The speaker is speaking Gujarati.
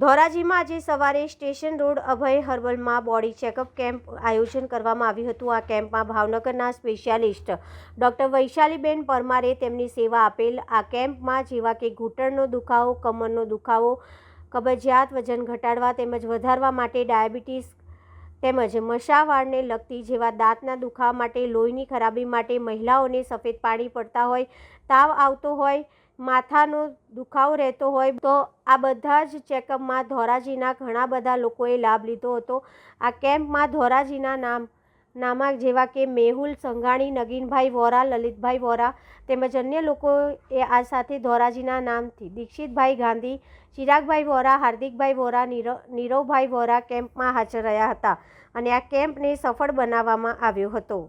ધોરાજીમાં આજે સવારે સ્ટેશન રોડ અભય હર્બલમાં બોડી ચેકઅપ કેમ્પ આયોજન કરવામાં આવ્યું હતું। આ કેમ્પમાં ભાવનગરના સ્પેશિયાલિસ્ટ ડૉક્ટર વૈશાલીબેન પરમારે તેમની સેવા આપેલ। આ કેમ્પમાં જેવા કે ઘૂંટણનો દુખાવો, કમરનો દુખાવો, કબજિયાત, વજન ઘટાડવા તેમજ વધારવા માટે, ડાયાબિટીસ તેમજ મસાવાળને લગતી જેવા દાંતના દુખાવા માટે, લોહીની ખરાબી માટે, મહિલાઓને સફેદ પાણી પડતા હોય, તાવ આવતો હોય, માથાનો દુખાવો રહેતો હોય તો આ બધા જ ચેકઅપમાં ધોરાજીના ઘણા બધા લોકોએ લાભ લીધો હતો। આ કેમ્પમાં ધોરાજીના નામાં જેવા કે મેહુલ સંઘાણી, નગીનભાઈ વોરા, લલિતભાઈ વોરા તેમજ અન્ય લોકોએ આ સાથે ધોરાજીના નામથી દીક્ષિતભાઈ ગાંધી, ચિરાગભાઈ વોરા, હાર્દિકભાઈ વોરા, નીરવભાઈ વોરા કેમ્પમાં હાજર રહ્યા હતા અને આ કેમ્પને સફળ બનાવવામાં આવ્યો હતો।